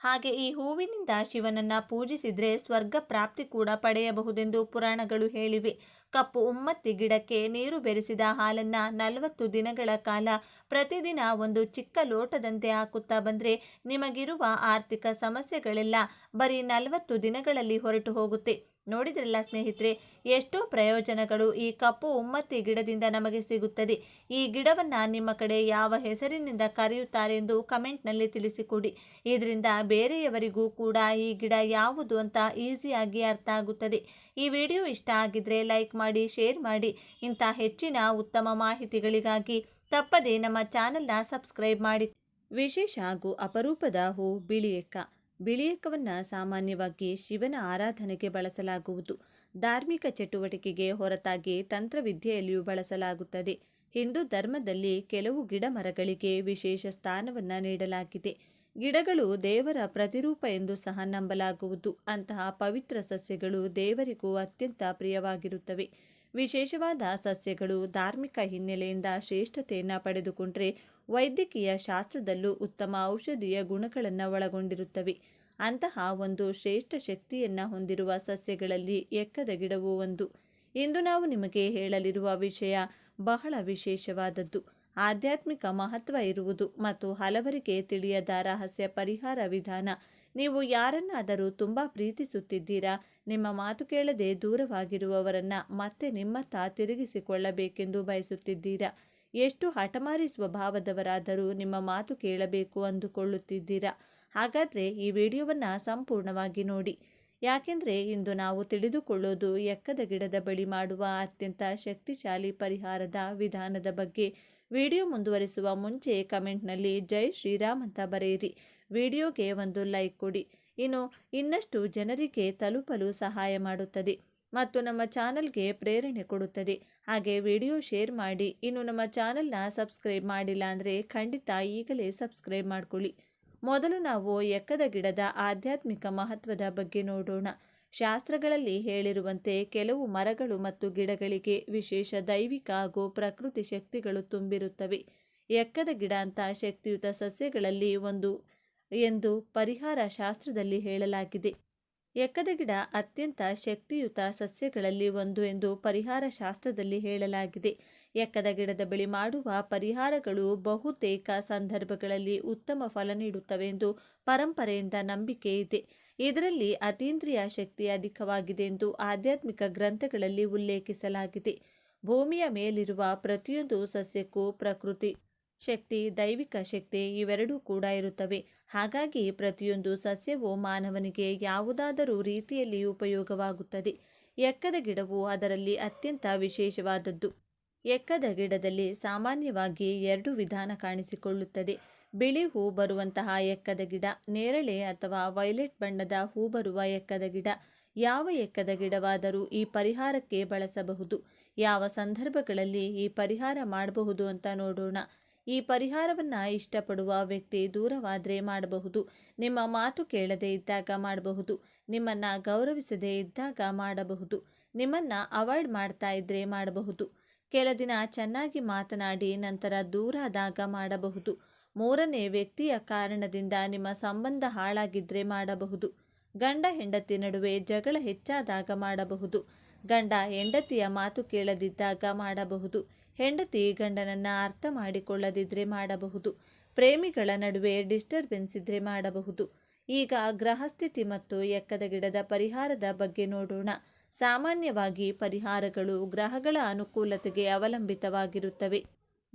ಹಾಗೆ ಈ ಹೂವಿನಿಂದ ಶಿವನನ್ನು ಪೂಜಿಸಿದರೆ ಸ್ವರ್ಗ ಪ್ರಾಪ್ತಿ ಕೂಡ ಪಡೆಯಬಹುದೆಂದು ಪುರಾಣಗಳು ಹೇಳಿವೆ. ಕಪ್ಪು ಉಮ್ಮತ್ತಿ ಗಿಡಕ್ಕೆ ನೀರು ಬೆರೆಸಿದ ಹಾಲನ್ನು 40 ದಿನಗಳ ಕಾಲ ಪ್ರತಿದಿನ ಒಂದು ಚಿಕ್ಕ ಲೋಟದಂತೆ ಹಾಕುತ್ತಾ ಬಂದರೆ ನಿಮಗಿರುವ ಆರ್ಥಿಕ ಸಮಸ್ಯೆಗಳೆಲ್ಲ ಬರೀ 40 ದಿನಗಳಲ್ಲಿ ಹೊರಟು ಹೋಗುತ್ತೆ. ನೋಡಿದ್ರಲ್ಲ ಸ್ನೇಹಿತರೆ, ಎಷ್ಟೋ ಪ್ರಯೋಜನಗಳು ಈ ಕಪ್ಪು ಉಮ್ಮತ್ತಿ ಗಿಡದಿಂದ ನಮಗೆ ಸಿಗುತ್ತದೆ. ಈ ಗಿಡವನ್ನು ನಿಮ್ಮ ಕಡೆ ಯಾವ ಹೆಸರಿನಿಂದ ಕರೆಯುತ್ತಾರೆ ಎಂದು ಕಮೆಂಟ್ನಲ್ಲಿ ತಿಳಿಸಿಕೊಡಿ. ಇದರಿಂದ ಬೇರೆಯವರಿಗೂ ಕೂಡ ಈ ಗಿಡ ಯಾವುದು ಅಂತ ಈಸಿಯಾಗಿ ಅರ್ಥ ಆಗುತ್ತದೆ. ಈ ವಿಡಿಯೋ ಇಷ್ಟ ಆಗಿದ್ರೆ ಲೈಕ್ ಮಾಡಿ, ಶೇರ್ ಮಾಡಿ. ಇಂಥ ಹೆಚ್ಚಿನ ಉತ್ತಮ ಮಾಹಿತಿಗಳಿಗಾಗಿ ತಪ್ಪದೇ ನಮ್ಮ ಚಾನೆಲ್ನ ಸಬ್ಸ್ಕ್ರೈಬ್ ಮಾಡಿ. ವಿಶೇಷ ಹಾಗೂ ಅಪರೂಪದ ಹೂ ಬಿಳಿ ಎಕ್ಕ. ಬಿಳಿಯಕ್ಕವನ್ನು ಸಾಮಾನ್ಯವಾಗಿ ಶಿವನ ಆರಾಧನೆಗೆ ಬಳಸಲಾಗುವುದು. ಧಾರ್ಮಿಕ ಚಟುವಟಿಕೆಗೆ ಹೊರತಾಗಿ ತಂತ್ರವಿದ್ಯೆಯಲ್ಲಿಯೂ ಬಳಸಲಾಗುತ್ತದೆ. ಹಿಂದೂ ಧರ್ಮದಲ್ಲಿ ಕೆಲವು ಗಿಡ ಮರಗಳಿಗೆ ವಿಶೇಷ ಸ್ಥಾನವನ್ನು ನೀಡಲಾಗಿದೆ. ಗಿಡಗಳು ದೇವರ ಪ್ರತಿರೂಪ ಎಂದು ಸಹ ನಂಬಲಾಗುವುದು. ಅಂತಹ ಪವಿತ್ರ ಸಸ್ಯಗಳು ದೇವರಿಗೂ ಅತ್ಯಂತ ಪ್ರಿಯವಾಗಿರುತ್ತವೆ. ವಿಶೇಷವಾದ ಸಸ್ಯಗಳು ಧಾರ್ಮಿಕ ಹಿನ್ನೆಲೆಯಿಂದ ಶ್ರೇಷ್ಠತೆಯನ್ನು ಪಡೆದುಕೊಂಡರೆ ವೈದ್ಯಕೀಯ ಶಾಸ್ತ್ರದಲ್ಲೂ ಉತ್ತಮ ಔಷಧೀಯ ಗುಣಗಳನ್ನು ಒಳಗೊಂಡಿರುತ್ತವೆ. ಅಂತಹ ಒಂದು ಶ್ರೇಷ್ಠ ಶಕ್ತಿಯನ್ನು ಹೊಂದಿರುವ ಸಸ್ಯಗಳಲ್ಲಿ ಎಕ್ಕದ ಗಿಡವೂ ಒಂದು. ಇಂದು ನಾವು ನಿಮಗೆ ಹೇಳಲಿರುವ ವಿಷಯ ಬಹಳ ವಿಶೇಷವಾದದ್ದು, ಆಧ್ಯಾತ್ಮಿಕ ಮಹತ್ವ ಇರುವುದು ಮತ್ತು ಹಲವರಿಗೆ ತಿಳಿಯದ ರಹಸ್ಯ ಪರಿಹಾರ ವಿಧಾನ. ನೀವು ಯಾರನ್ನಾದರೂ ತುಂಬ ಪ್ರೀತಿಸುತ್ತಿದ್ದೀರಾ, ನಿಮ್ಮ ಮಾತು ಕೇಳದೆ ದೂರವಾಗಿರುವವರನ್ನು ಮತ್ತೆ ನಿಮ್ಮತ್ತ ತಿರುಗಿಸಿಕೊಳ್ಳಬೇಕೆಂದು ಬಯಸುತ್ತಿದ್ದೀರಾ, ಎಷ್ಟು ಹಠಮಾರಿ ಸ್ವಭಾವದವರಾದರೂ ನಿಮ್ಮ ಮಾತು ಕೇಳಬೇಕು ಅಂದುಕೊಳ್ಳುತ್ತಿದ್ದೀರಾ, ಹಾಗಾದರೆ ಈ ವಿಡಿಯೋವನ್ನು ಸಂಪೂರ್ಣವಾಗಿ ನೋಡಿ. ಯಾಕೆಂದರೆ ಇಂದು ನಾವು ತಿಳಿದುಕೊಳ್ಳೋದು ಎಕ್ಕದ ಗಿಡದ ಬಳಿ ಮಾಡುವ ಅತ್ಯಂತ ಶಕ್ತಿಶಾಲಿ ಪರಿಹಾರದ ವಿಧಾನದ ಬಗ್ಗೆ. ವಿಡಿಯೋ ಮುಂದುವರಿಸುವ ಮುಂಚೆ ಕಮೆಂಟ್ನಲ್ಲಿ ಜೈ ಶ್ರೀರಾಮ್ ಅಂತ ಬರೆಯಿರಿ. ವಿಡಿಯೋಗೆ ಒಂದು ಲೈಕ್ ಕೊಡಿ. ಇನ್ನಷ್ಟು ಜನರಿಗೆ ತಲುಪಲು ಸಹಾಯ ಮಾಡುತ್ತದೆ ಮತ್ತು ನಮ್ಮ ಚಾನಲ್ಗೆ ಪ್ರೇರಣೆ ಕೊಡುತ್ತದೆ. ಹಾಗೆ ವಿಡಿಯೋ ಶೇರ್ ಮಾಡಿ. ನಮ್ಮ ಚಾನಲ್ನ ಸಬ್ಸ್ಕ್ರೈಬ್ ಮಾಡಿಲ್ಲ ಅಂದರೆ ಖಂಡಿತ ಈಗಲೇ ಸಬ್ಸ್ಕ್ರೈಬ್ ಮಾಡ್ಕೊಳ್ಳಿ. ಮೊದಲು ನಾವು ಎಕ್ಕದ ಗಿಡದ ಆಧ್ಯಾತ್ಮಿಕ ಮಹತ್ವದ ಬಗ್ಗೆ ನೋಡೋಣ. ಶಾಸ್ತ್ರಗಳಲ್ಲಿ ಹೇಳಿರುವಂತೆ ಕೆಲವು ಮರಗಳು ಮತ್ತು ಗಿಡಗಳಿಗೆ ವಿಶೇಷ ದೈವಿಕ ಹಾಗೂ ಪ್ರಕೃತಿ ಶಕ್ತಿಗಳು ತುಂಬಿರುತ್ತವೆ. ಎಕ್ಕದ ಗಿಡ ಅಂತ ಶಕ್ತಿಯುತ ಸಸ್ಯಗಳಲ್ಲಿ ಒಂದು ಎಂದು ಪರಿಹಾರ ಶಾಸ್ತ್ರದಲ್ಲಿ ಹೇಳಲಾಗಿದೆ. ಎಕ್ಕದ ಗಿಡ ಅತ್ಯಂತ ಶಕ್ತಿಯುತ ಸಸ್ಯಗಳಲ್ಲಿ ಒಂದು ಎಂದು ಪರಿಹಾರ ಶಾಸ್ತ್ರದಲ್ಲಿ ಹೇಳಲಾಗಿದೆ. ಎಕ್ಕದ ಗಿಡದ ಬಳಿ ಮಾಡುವ ಪರಿಹಾರಗಳು ಬಹುತೇಕ ಸಂದರ್ಭಗಳಲ್ಲಿ ಉತ್ತಮ ಫಲ ನೀಡುತ್ತವೆ ಎಂದು ಪರಂಪರೆಯಿಂದ ನಂಬಿಕೆ ಇದೆ. ಇದರಲ್ಲಿ ಅತೀಂದ್ರಿಯ ಶಕ್ತಿ ಅಧಿಕವಾಗಿದೆ ಎಂದು ಆಧ್ಯಾತ್ಮಿಕ ಗ್ರಂಥಗಳಲ್ಲಿ ಉಲ್ಲೇಖಿಸಲಾಗಿದೆ. ಭೂಮಿಯ ಮೇಲಿರುವ ಪ್ರತಿಯೊಂದು ಸಸ್ಯಕ್ಕೂ ಪ್ರಕೃತಿ ಶಕ್ತಿ, ದೈವಿಕ ಶಕ್ತಿ ಇವೆರಡೂ ಕೂಡ ಇರುತ್ತವೆ. ಹಾಗಾಗಿ ಪ್ರತಿಯೊಂದು ಸಸ್ಯವೂ ಮಾನವನಿಗೆ ಯಾವುದಾದರೂ ರೀತಿಯಲ್ಲಿ ಉಪಯೋಗವಾಗುತ್ತದೆ. ಎಕ್ಕದ ಗಿಡವು ಅದರಲ್ಲಿ ಅತ್ಯಂತ ವಿಶೇಷವಾದದ್ದು. ಎಕ್ಕದ ಗಿಡದಲ್ಲಿ ಸಾಮಾನ್ಯವಾಗಿ 2 ವಿಧಾನ ಕಾಣಿಸಿಕೊಳ್ಳುತ್ತದೆ. ಬಿಳಿ ಹೂ ಬರುವಂತಹ ಎಕ್ಕದ ಗಿಡ, ನೇರಳೆ ಅಥವಾ ವೈಲೆಟ್ ಬಣ್ಣದ ಹೂ ಬರುವ ಎಕ್ಕದ ಗಿಡ. ಯಾವ ಎಕ್ಕದ ಗಿಡವಾದರೂ ಈ ಪರಿಹಾರಕ್ಕೆ ಬಳಸಬಹುದು. ಯಾವ ಸಂದರ್ಭಗಳಲ್ಲಿ ಈ ಪರಿಹಾರ ಮಾಡಬಹುದು ಅಂತ ನೋಡೋಣ. ಈ ಪರಿಹಾರವನ್ನು ಇಷ್ಟಪಡುವ ವ್ಯಕ್ತಿ ದೂರವಾದರೆ ಮಾಡಬಹುದು. ನಿಮ್ಮ ಮಾತು ಕೇಳದೇ ಇದ್ದಾಗ ಮಾಡಬಹುದು. ನಿಮ್ಮನ್ನು ಗೌರವಿಸದೇ ಇದ್ದಾಗ ಮಾಡಬಹುದು. ನಿಮ್ಮನ್ನು ಅವಾಯ್ಡ್ ಮಾಡ್ತಾ ಇದ್ದರೆ ಮಾಡಬಹುದು. ಕೆಲ ದಿನ ಚೆನ್ನಾಗಿ ಮಾತನಾಡಿ ನಂತರ ದೂರಾದಾಗ ಮಾಡಬಹುದು. ಮೂರನೇ ವ್ಯಕ್ತಿಯ ಕಾರಣದಿಂದ ನಿಮ್ಮ ಸಂಬಂಧ ಹಾಳಾಗಿದ್ದರೆ ಮಾಡಬಹುದು. ಗಂಡ ಹೆಂಡತಿ ನಡುವೆ ಜಗಳ ಹೆಚ್ಚಾದಾಗ ಮಾಡಬಹುದು. ಗಂಡ ಹೆಂಡತಿಯ ಮಾತು ಕೇಳದಿದ್ದಾಗ ಮಾಡಬಹುದು. ಹೆಂಡತಿ ಗಂಡನನ್ನು ಅರ್ಥ ಮಾಡಿಕೊಳ್ಳದಿದ್ದರೆ ಮಾಡಬಹುದು. ಪ್ರೇಮಿಗಳ ನಡುವೆ ಡಿಸ್ಟರ್ಬೆನ್ಸ್ ಇದ್ದರೆ ಮಾಡಬಹುದು. ಈಗ ಗ್ರಹಸ್ಥಿತಿ ಮತ್ತು ಎಕ್ಕದ ಗಿಡದ ಪರಿಹಾರದ ಬಗ್ಗೆ ನೋಡೋಣ. ಸಾಮಾನ್ಯವಾಗಿ ಪರಿಹಾರಗಳು ಗ್ರಹಗಳ ಅನುಕೂಲತೆಗೆ ಅವಲಂಬಿತವಾಗಿರುತ್ತವೆ.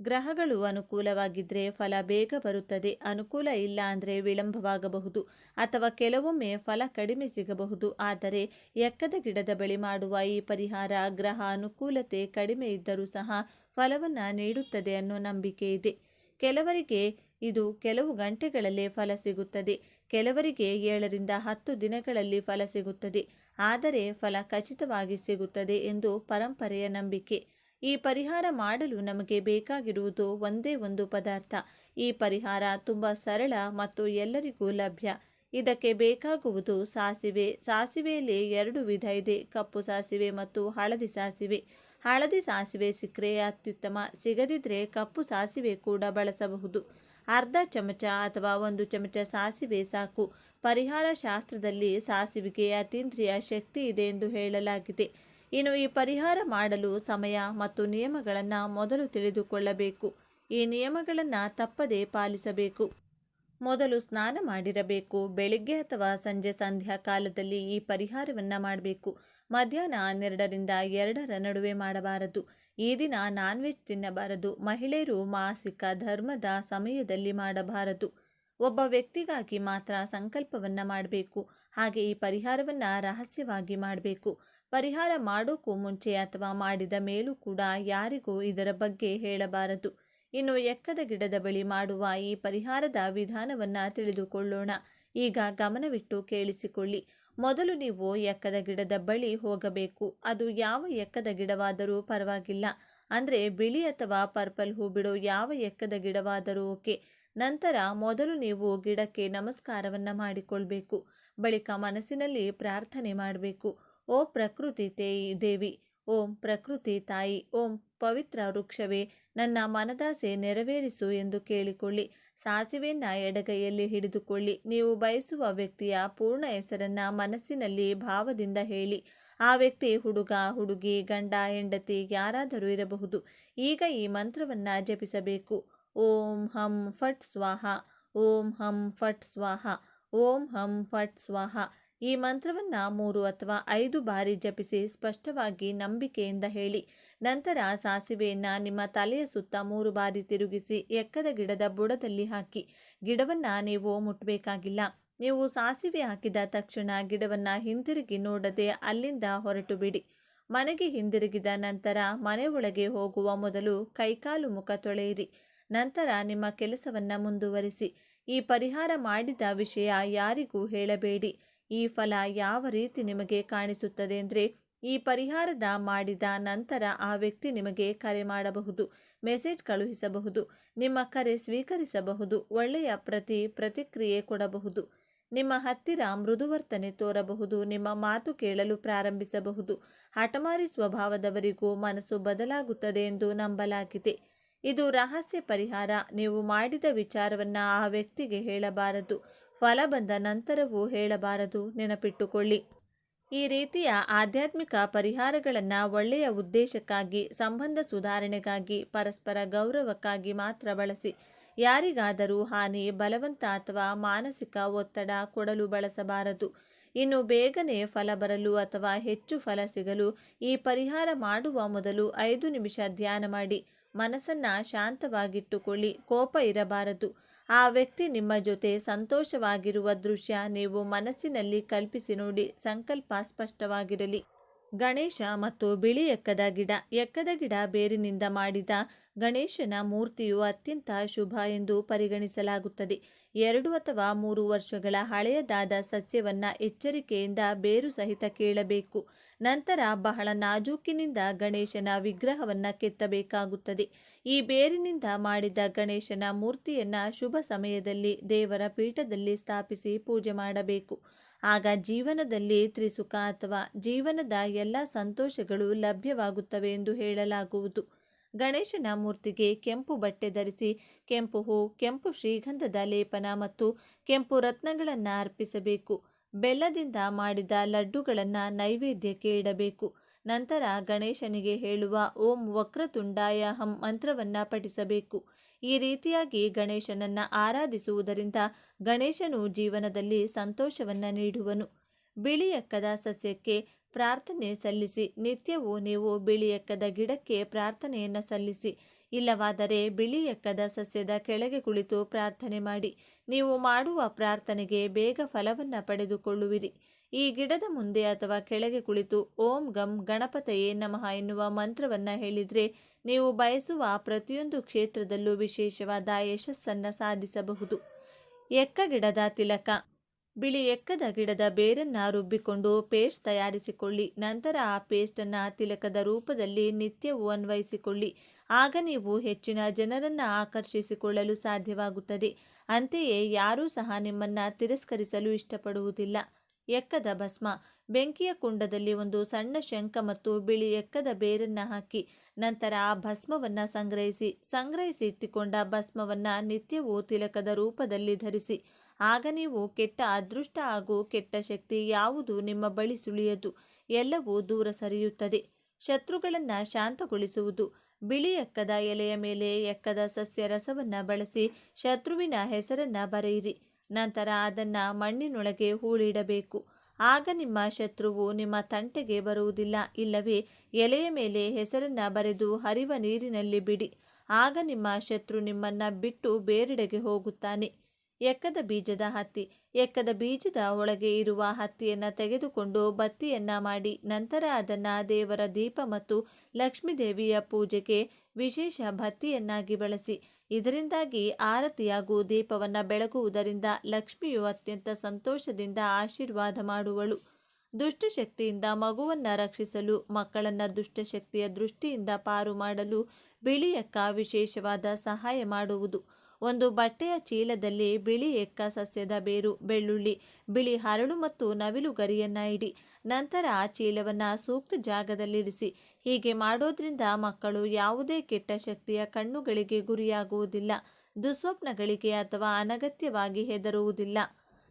ಗ್ರಹಗಳು ಅನುಕೂಲವಾಗಿದ್ದರೆ ಫಲ ಬೇಗ ಬರುತ್ತದೆ. ಅನುಕೂಲ ಇಲ್ಲ ಅಂದರೆ ವಿಳಂಬವಾಗಬಹುದು ಅಥವಾ ಕೆಲವೊಮ್ಮೆ ಫಲ ಕಡಿಮೆ ಸಿಗಬಹುದು. ಆದರೆ ಎಕ್ಕದ ಗಿಡದ ಬಳಿ ಮಾಡುವ ಈ ಪರಿಹಾರ ಗ್ರಹ ಅನುಕೂಲತೆ ಕಡಿಮೆ ಇದ್ದರೂ ಸಹ ಫಲವನ್ನು ನೀಡುತ್ತದೆ ಅನ್ನೋ ನಂಬಿಕೆ ಇದೆ. ಕೆಲವರಿಗೆ ಇದು ಕೆಲವು ಗಂಟೆಗಳಲ್ಲೇ ಫಲ ಸಿಗುತ್ತದೆ. ಕೆಲವರಿಗೆ 7 ರಿಂದ 10 ದಿನಗಳಲ್ಲಿ ಫಲ ಸಿಗುತ್ತದೆ. ಆದರೆ ಫಲ ಖಚಿತವಾಗಿ ಸಿಗುತ್ತದೆ ಎಂದು ಪರಂಪರೆಯ ನಂಬಿಕೆ. ಈ ಪರಿಹಾರ ಮಾಡಲು ನಮಗೆ ಬೇಕಾಗಿರುವುದು ಒಂದೇ ಒಂದು ಪದಾರ್ಥ. ಈ ಪರಿಹಾರ ತುಂಬ ಸರಳ ಮತ್ತು ಎಲ್ಲರಿಗೂ ಲಭ್ಯ. ಇದಕ್ಕೆ ಬೇಕಾಗುವುದು ಸಾಸಿವೆ. ಸಾಸಿವೆಯಲ್ಲಿ 2 ವಿಧ ಇದೆ, ಕಪ್ಪು ಸಾಸಿವೆ ಮತ್ತು ಹಳದಿ ಸಾಸಿವೆ. ಹಳದಿ ಸಾಸಿವೆ ಸಿಕ್ಕರೆ ಅತ್ಯುತ್ತಮ, ಸಿಗದಿದ್ದರೆ ಕಪ್ಪು ಸಾಸಿವೆ ಕೂಡ ಬಳಸಬಹುದು. ಅರ್ಧ ಚಮಚ ಅಥವಾ 1 ಚಮಚ ಸಾಸಿವೆ ಸಾಕು. ಪರಿಹಾರ ಶಾಸ್ತ್ರದಲ್ಲಿ ಸಾಸಿವೆಗೆ ಅತೀಂದ್ರಿಯ ಶಕ್ತಿ ಇದೆ ಎಂದು ಹೇಳಲಾಗಿದೆ. ಈ ಪರಿಹಾರ ಮಾಡಲು ಸಮಯ ಮತ್ತು ನಿಯಮಗಳನ್ನು ಮೊದಲು ತಿಳಿದುಕೊಳ್ಳಬೇಕು. ಈ ನಿಯಮಗಳನ್ನು ತಪ್ಪದೇ ಪಾಲಿಸಬೇಕು. ಮೊದಲು ಸ್ನಾನ ಮಾಡಿರಬೇಕು. ಬೆಳಿಗ್ಗೆ ಅಥವಾ ಸಂಜೆ ಸಂಧ್ಯಾ ಕಾಲದಲ್ಲಿ ಈ ಪರಿಹಾರವನ್ನು ಮಾಡಬೇಕು. ಮಧ್ಯಾಹ್ನ 12 ರಿಂದ 2 ನಡುವೆ ಮಾಡಬಾರದು. ಈ ದಿನ ನಾನ್ ವೆಜ್ ತಿನ್ನಬಾರದು. ಮಹಿಳೆಯರು ಮಾಸಿಕ ಧರ್ಮದ ಸಮಯದಲ್ಲಿ ಮಾಡಬಾರದು. ಒಬ್ಬ ವ್ಯಕ್ತಿಗಾಗಿ ಮಾತ್ರ ಸಂಕಲ್ಪವನ್ನು ಮಾಡಬೇಕು. ಹಾಗೆ ಈ ಪರಿಹಾರವನ್ನು ರಹಸ್ಯವಾಗಿ ಮಾಡಬೇಕು. ಪರಿಹಾರ ಮಾಡೋಕ್ಕೂ ಮುಂಚೆ ಅಥವಾ ಮಾಡಿದ ಮೇಲೂ ಕೂಡ ಯಾರಿಗೂ ಇದರ ಬಗ್ಗೆ ಹೇಳಬಾರದು. ಎಕ್ಕದ ಗಿಡದ ಬಳಿ ಮಾಡುವ ಈ ಪರಿಹಾರದ ವಿಧಾನವನ್ನು ತಿಳಿದುಕೊಳ್ಳೋಣ. ಈಗ ಗಮನವಿಟ್ಟು ಕೇಳಿಸಿಕೊಳ್ಳಿ. ಮೊದಲು ನೀವು ಎಕ್ಕದ ಗಿಡದ ಬಳಿ ಹೋಗಬೇಕು. ಅದು ಯಾವ ಎಕ್ಕದ ಗಿಡವಾದರೂ ಪರವಾಗಿಲ್ಲ. ಅಂದರೆ ಬಿಳಿ ಅಥವಾ ಪರ್ಪಲ್ ಹೂ ಬಿಡೋ ಯಾವ ಎಕ್ಕದ ಗಿಡವಾದರೂ ಓಕೆ. ನಂತರ ಮೊದಲು ನೀವು ಗಿಡಕ್ಕೆ ನಮಸ್ಕಾರವನ್ನು ಮಾಡಿಕೊಳ್ಬೇಕು. ಬಳಿಕ ಮನಸ್ಸಿನಲ್ಲಿ ಪ್ರಾರ್ಥನೆ ಮಾಡಬೇಕು. ಓ ಪ್ರಕೃತಿ ದೇವಿ, ಓಂ ಪ್ರಕೃತಿ ತಾಯಿ, ಓಂ ಪವಿತ್ರ ವೃಕ್ಷವೇ, ನನ್ನ ಮನದಾಸೆ ನೆರವೇರಿಸು ಎಂದು ಕೇಳಿಕೊಳ್ಳಿ. ಸಾಸಿವೆಯನ್ನು ಎಡಗೈಯಲ್ಲಿ ಹಿಡಿದುಕೊಳ್ಳಿ. ನೀವು ಬಯಸುವ ವ್ಯಕ್ತಿಯ ಪೂರ್ಣ ಹೆಸರನ್ನು ಮನಸ್ಸಿನಲ್ಲಿ ಭಾವದಿಂದ ಹೇಳಿ. ಆ ವ್ಯಕ್ತಿ ಹುಡುಗ, ಹುಡುಗಿ, ಗಂಡ, ಹೆಂಡತಿ ಯಾರಾದರೂ ಇರಬಹುದು. ಈಗ ಈ ಮಂತ್ರವನ್ನು ಜಪಿಸಬೇಕು. ಓಂ ಹಂ ಫಟ್ ಸ್ವಾಹ, ಓಂ ಹಂ ಫಟ್ ಸ್ವಾಹ, ಓಂ ಹಂ ಫಟ್ ಸ್ವಾಹ. ಈ ಮಂತ್ರವನ್ನು 3 ಅಥವಾ 5 ಬಾರಿ ಜಪಿಸಿ ಸ್ಪಷ್ಟವಾಗಿ ನಂಬಿಕೆಯಿಂದ ಹೇಳಿ. ನಂತರ ಸಾಸಿವೆಯನ್ನು ನಿಮ್ಮ ತಲೆಯ ಸುತ್ತ 3 ಬಾರಿ ತಿರುಗಿಸಿ ಎಕ್ಕದ ಗಿಡದ ಬುಡದಲ್ಲಿ ಹಾಕಿ. ಗಿಡವನ್ನು ನೀವು ಮುಟ್ಟಬೇಕಾಗಿಲ್ಲ. ನೀವು ಸಾಸಿವೆ ಹಾಕಿದ ತಕ್ಷಣ ಗಿಡವನ್ನು ಹಿಂತಿರುಗಿ ನೋಡದೆ ಅಲ್ಲಿಂದ ಹೊರಟು ಬಿಡಿ. ಮನೆಗೆ ಹಿಂದಿರುಗಿದ ನಂತರ ಮನೆ ಒಳಗೆ ಹೋಗುವ ಮೊದಲು ಕೈಕಾಲು ಮುಖ ತೊಳೆಯಿರಿ. ನಂತರ ನಿಮ್ಮ ಕೆಲಸವನ್ನು ಮುಂದುವರಿಸಿ. ಈ ಪರಿಹಾರ ಮಾಡಿದ ವಿಷಯ ಯಾರಿಗೂ ಹೇಳಬೇಡಿ. ಈ ಫಲ ಯಾವ ರೀತಿ ನಿಮಗೆ ಕಾಣಿಸುತ್ತದೆ ಅಂದರೆ, ಈ ಪರಿಹಾರದ ಮಾಡಿದ ನಂತರ ಆ ವ್ಯಕ್ತಿ ನಿಮಗೆ ಕರೆ ಮಾಡಬಹುದು, ಮೆಸೇಜ್ ಕಳುಹಿಸಬಹುದು, ನಿಮ್ಮ ಕರೆ ಸ್ವೀಕರಿಸಬಹುದು, ಒಳ್ಳೆಯ ಪ್ರತಿಕ್ರಿಯೆ ಕೊಡಬಹುದು, ನಿಮ್ಮ ಹತ್ತಿರ ಮೃದುವರ್ತನೆ ತೋರಬಹುದು, ನಿಮ್ಮ ಮಾತು ಕೇಳಲು ಪ್ರಾರಂಭಿಸಬಹುದು. ಹಠಮಾರಿ ಸ್ವಭಾವದವರಿಗೂ ಮನಸ್ಸು ಬದಲಾಗುತ್ತದೆ ಎಂದು ನಂಬಲಾಗಿದೆ. ಇದು ರಹಸ್ಯ ಪರಿಹಾರ. ನೀವು ಮಾಡಿದ ವಿಚಾರವನ್ನು ಆ ವ್ಯಕ್ತಿಗೆ ಹೇಳಬಾರದು. ಫಲ ಬಂದ ನಂತರವೂ ಹೇಳಬಾರದು. ನೆನಪಿಟ್ಟುಕೊಳ್ಳಿ. ಈ ರೀತಿಯ ಆಧ್ಯಾತ್ಮಿಕ ಪರಿಹಾರಗಳನ್ನು ಒಳ್ಳೆಯ ಉದ್ದೇಶಕ್ಕಾಗಿ, ಸಂಬಂಧ ಸುಧಾರಣೆಗಾಗಿ, ಪರಸ್ಪರ ಗೌರವಕ್ಕಾಗಿ ಮಾತ್ರ ಬಳಸಿ. ಯಾರಿಗಾದರೂ ಹಾನಿ, ಬಲವಂತ ಅಥವಾ ಮಾನಸಿಕ ಒತ್ತಡ ಕೊಡಲು ಬಳಸಬಾರದು. ಇನ್ನು ಬೇಗನೆ ಫಲ ಬರಲು ಅಥವಾ ಹೆಚ್ಚು ಫಲ ಸಿಗಲು ಈ ಪರಿಹಾರ ಮಾಡುವ ಮೊದಲು 5 ನಿಮಿಷ ಧ್ಯಾನ ಮಾಡಿ. ಮನಸ್ಸನ್ನು ಶಾಂತವಾಗಿಟ್ಟುಕೊಳ್ಳಿ. ಕೋಪ ಇರಬಾರದು. ಆ ವ್ಯಕ್ತಿ ನಿಮ್ಮ ಜೊತೆ ಸಂತೋಷವಾಗಿರುವ ದೃಶ್ಯ ನೀವು ಮನಸ್ಸಿನಲ್ಲಿ ಕಲ್ಪಿಸಿ ನೋಡಿ. ಸಂಕಲ್ಪ ಸ್ಪಷ್ಟವಾಗಿರಲಿ. ಗಣೇಶ ಮತ್ತು ಬಿಳಿ ಎಕ್ಕದ ಗಿಡ. ಎಕ್ಕದ ಗಿಡ ಬೇರಿನಿಂದ ಮಾಡಿದ ಗಣೇಶನ ಮೂರ್ತಿಯು ಅತ್ಯಂತ ಶುಭ ಎಂದು ಪರಿಗಣಿಸಲಾಗುತ್ತದೆ. 2 ಅಥವಾ 3 ವರ್ಷಗಳ ಹಳೆಯದಾದ ಸಸ್ಯವನ್ನು ಎಚ್ಚರಿಕೆಯಿಂದ ಬೇರು ಸಹಿತ ಕೀಳಬೇಕು. ನಂತರ ಬಹಳ ನಾಜೂಕಿನಿಂದ ಗಣೇಶನ ವಿಗ್ರಹವನ್ನು ಕೆತ್ತಬೇಕಾಗುತ್ತದೆ. ಈ ಬೇರಿನಿಂದ ಮಾಡಿದ ಗಣೇಶನ ಮೂರ್ತಿಯನ್ನು ಶುಭ ಸಮಯದಲ್ಲಿ ದೇವರ ಪೀಠದಲ್ಲಿ ಸ್ಥಾಪಿಸಿ ಪೂಜೆ ಮಾಡಬೇಕು. ಆಗ ಜೀವನದಲ್ಲಿ ತ್ರಿಸುಖ ಅಥವಾ ಜೀವನದ ಎಲ್ಲ ಸಂತೋಷಗಳು ಲಭ್ಯವಾಗುತ್ತವೆ ಎಂದು ಹೇಳಲಾಗುವುದು. ಗಣೇಶನ ಮೂರ್ತಿಗೆ ಕೆಂಪು ಬಟ್ಟೆ ಧರಿಸಿ, ಕೆಂಪು ಹೂ, ಕೆಂಪು ಶ್ರೀಗಂಧದ ಲೇಪನ ಮತ್ತು ಕೆಂಪು ರತ್ನಗಳನ್ನು ಅರ್ಪಿಸಬೇಕು. ಬೆಲ್ಲದಿಂದ ಮಾಡಿದ ಲಡ್ಡುಗಳನ್ನು ನೈವೇದ್ಯಕ್ಕೆ ಇಡಬೇಕು. ನಂತರ ಗಣೇಶನಿಗೆ ಹೇಳುವ ಓಂ ವಕ್ರತುಂಡಾಯ ಹಂ ಮಂತ್ರವನ್ನು ಪಠಿಸಬೇಕು. ಈ ರೀತಿಯಾಗಿ ಗಣೇಶನನ್ನು ಆರಾಧಿಸುವುದರಿಂದ ಗಣೇಶನು ಜೀವನದಲ್ಲಿ ಸಂತೋಷವನ್ನು ನೀಡುವನು. ಬಿಳಿ ಎಕ್ಕದ ಸಸ್ಯಕ್ಕೆ ಪ್ರಾರ್ಥನೆ ಸಲ್ಲಿಸಿ. ನಿತ್ಯವೂ ನೀವು ಬಿಳಿ ಎಕ್ಕದ ಗಿಡಕ್ಕೆ ಪ್ರಾರ್ಥನೆಯನ್ನು ಸಲ್ಲಿಸಿ. ಇಲ್ಲವಾದರೆ ಬಿಳಿ ಎಕ್ಕದ ಸಸ್ಯದ ಕೆಳಗೆ ಕುಳಿತು ಪ್ರಾರ್ಥನೆ ಮಾಡಿ. ನೀವು ಮಾಡುವ ಪ್ರಾರ್ಥನೆಗೆ ಬೇಗ ಫಲವನ್ನು ಪಡೆದುಕೊಳ್ಳುವಿರಿ. ಈ ಗಿಡದ ಮುಂದೆ ಅಥವಾ ಕೆಳಗೆ ಕುಳಿತು ಓಂ ಗಂ ಗಣಪತಯೇ ನಮಃ ಎನ್ನುವ ಮಂತ್ರವನ್ನು ಹೇಳಿದರೆ ನೀವು ಬಯಸುವ ಪ್ರತಿಯೊಂದು ಕ್ಷೇತ್ರದಲ್ಲೂ ವಿಶೇಷವಾದ ಯಶಸ್ಸನ್ನು ಸಾಧಿಸಬಹುದು. ಎಕ್ಕ ಗಿಡದ ತಿಲಕ. ಬಿಳಿ ಎಕ್ಕದ ಗಿಡದ ಬೇರನ್ನು ರುಬ್ಬಿಕೊಂಡು ಪೇಸ್ಟ್ ತಯಾರಿಸಿಕೊಳ್ಳಿ. ನಂತರ ಆ ಪೇಸ್ಟನ್ನು ತಿಲಕದ ರೂಪದಲ್ಲಿ ನಿತ್ಯವೂ ಅನ್ವಯಿಸಿಕೊಳ್ಳಿ. ಆಗ ನೀವು ಹೆಚ್ಚಿನ ಜನರನ್ನು ಆಕರ್ಷಿಸಿಕೊಳ್ಳಲು ಸಾಧ್ಯವಾಗುತ್ತದೆ. ಅಂತೆಯೇ ಯಾರೂ ಸಹ ನಿಮ್ಮನ್ನು ತಿರಸ್ಕರಿಸಲು ಇಷ್ಟಪಡುವುದಿಲ್ಲ. ಎಕ್ಕದ ಭಸ್ಮ. ಬೆಂಕಿಯ ಕುಂಡದಲ್ಲಿ ಒಂದು ಸಣ್ಣ ಶಂಖ ಮತ್ತು ಬಿಳಿ ಎಕ್ಕದ ಬೇರನ್ನು ಹಾಕಿ. ನಂತರ ಆ ಭಸ್ಮವನ್ನು ಸಂಗ್ರಹಿಸಿ ಇಟ್ಟುಕೊಂಡ ಭಸ್ಮವನ್ನು ನಿತ್ಯವೂ ತಿಲಕದ ರೂಪದಲ್ಲಿ ಧರಿಸಿ. ಆಗ ನೀವು ಕೆಟ್ಟ ಅದೃಷ್ಟ ಹಾಗೂ ಕೆಟ್ಟ ಶಕ್ತಿ ಯಾವುದು ನಿಮ್ಮ ಬಳಿ ಸುಳಿಯದು. ಎಲ್ಲವೂ ದೂರ ಸರಿಯುತ್ತದೆ. ಶತ್ರುಗಳನ್ನು ಶಾಂತಗೊಳಿಸುವುದು. ಬಿಳಿ ಎಕ್ಕದ ಎಲೆಯ ಮೇಲೆ ಎಕ್ಕದ ಸಸ್ಯ ರಸವನ್ನು ಬಳಸಿ ಶತ್ರುವಿನ ಹೆಸರನ್ನು ಬರೆಯಿರಿ. ನಂತರ ಅದನ್ನು ಮಣ್ಣಿನೊಳಗೆ ಹೂಳಿಡಬೇಕು. ಆಗ ನಿಮ್ಮ ಶತ್ರುವು ನಿಮ್ಮ ತಂಟೆಗೆ ಬರುವುದಿಲ್ಲ. ಇಲ್ಲವೇ ಎಲೆಯ ಮೇಲೆ ಹೆಸರನ್ನು ಬರೆದು ಹರಿವ ನೀರಿನಲ್ಲಿ ಬಿಡಿ. ಆಗ ನಿಮ್ಮ ಶತ್ರು ನಿಮ್ಮನ್ನು ಬಿಟ್ಟು ಬೇರೆಡೆಗೆ ಹೋಗುತ್ತಾನೆ. ಎಕ್ಕದ ಬೀಜದ ಹತ್ತಿ. ಎಕ್ಕದ ಬೀಜದ ಒಳಗೆ ಇರುವ ಹತ್ತಿಯನ್ನು ತೆಗೆದುಕೊಂಡು ಬತ್ತಿಯನ್ನು ಮಾಡಿ ನಂತರ ಅದನ್ನು ದೇವರ ದೀಪ ಮತ್ತು ಲಕ್ಷ್ಮೀದೇವಿಯ ಪೂಜೆಗೆ ವಿಶೇಷ ಬತ್ತಿಯನ್ನಾಗಿ ಬಳಸಿ. ಇದರಿಂದಾಗಿ ಆರತಿ ಹಾಗೂ ದೀಪವನ್ನು ಬೆಳಗುವುದರಿಂದ ಲಕ್ಷ್ಮಿಯು ಅತ್ಯಂತ ಸಂತೋಷದಿಂದ ಆಶೀರ್ವಾದ ಮಾಡುವಳು. ದುಷ್ಟಶಕ್ತಿಯಿಂದ ಮಗುವನ್ನು ರಕ್ಷಿಸಲು, ಮಕ್ಕಳನ್ನು ದುಷ್ಟಶಕ್ತಿಯ ದೃಷ್ಟಿಯಿಂದ ಪಾರು ಮಾಡಲು ಬಿಳಿ ಎಕ್ಕ ವಿಶೇಷವಾದ ಸಹಾಯ ಮಾಡುವುದು. ಒಂದು ಬಟ್ಟೆಯ ಚೀಲದಲ್ಲಿ ಬಿಳಿ ಎಕ್ಕ ಸಸ್ಯದ ಬೇರು, ಬೆಳ್ಳುಳ್ಳಿ, ಬಿಳಿ ಹರಳು ಮತ್ತು ನವಿಲು ಗರಿಯನ್ನು ಇಡಿ. ನಂತರ ಆ ಚೀಲವನ್ನು ಸೂಕ್ತ ಜಾಗದಲ್ಲಿರಿಸಿ. ಹೀಗೆ ಮಾಡೋದ್ರಿಂದ ಮಕ್ಕಳು ಯಾವುದೇ ಕೆಟ್ಟ ಶಕ್ತಿಯ ಕಣ್ಣುಗಳಿಗೆ ಗುರಿಯಾಗುವುದಿಲ್ಲ, ದುಸ್ವಪ್ನಗಳಿಗೆ ಅಥವಾ ಅನಗತ್ಯವಾಗಿ ಹೆದರುವುದಿಲ್ಲ.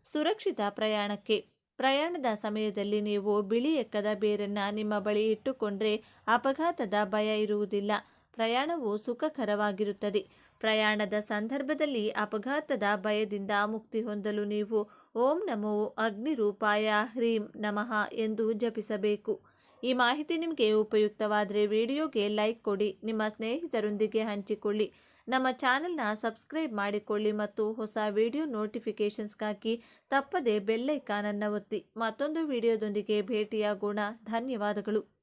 ಸುರಕ್ಷಿತ ಪ್ರಯಾಣಕ್ಕೆ. ಪ್ರಯಾಣದ ಸಮಯದಲ್ಲಿ ನೀವು ಬಿಳಿ ಎಕ್ಕದ ಬೇರನ್ನು ನಿಮ್ಮ ಬಳಿ ಇಟ್ಟುಕೊಂಡ್ರೆ ಅಪಘಾತದ ಭಯ ಇರುವುದಿಲ್ಲ. ಪ್ರಯಾಣವು ಸುಖಕರವಾಗಿರುತ್ತದೆ. ಪ್ರಯಾಣದ ಸಂದರ್ಭದಲ್ಲಿ ಅಪಘಾತದ ಭಯದಿಂದ ಮುಕ್ತಿ ಹೊಂದಲು ನೀವು ಓಂ ನಮೋ ಅಗ್ನಿರೂಪಾಯ ಹ್ರೀಂ ನಮಃ ಎಂದು ಜಪಿಸಬೇಕು. ಈ ಮಾಹಿತಿ ನಿಮಗೆ ಉಪಯುಕ್ತವಾದರೆ ವಿಡಿಯೋಗೆ ಲೈಕ್ ಕೊಡಿ, ನಿಮ್ಮ ಸ್ನೇಹಿತರೊಂದಿಗೆ ಹಂಚಿಕೊಳ್ಳಿ, ನಮ್ಮ ಚಾನೆಲ್ನ ಸಬ್ಸ್ಕ್ರೈಬ್ ಮಾಡಿಕೊಳ್ಳಿ ಮತ್ತು ಹೊಸ ವಿಡಿಯೋ ನೋಟಿಫಿಕೇಷನ್ಸ್ಗಾಗಿ ತಪ್ಪದೇ ಬೆಲ್ ಐಕಾನನ್ನು ಒತ್ತಿ. ಮತ್ತೊಂದು ವಿಡಿಯೋದೊಂದಿಗೆ ಭೇಟಿಯಾಗೋಣ. ಧನ್ಯವಾದಗಳು.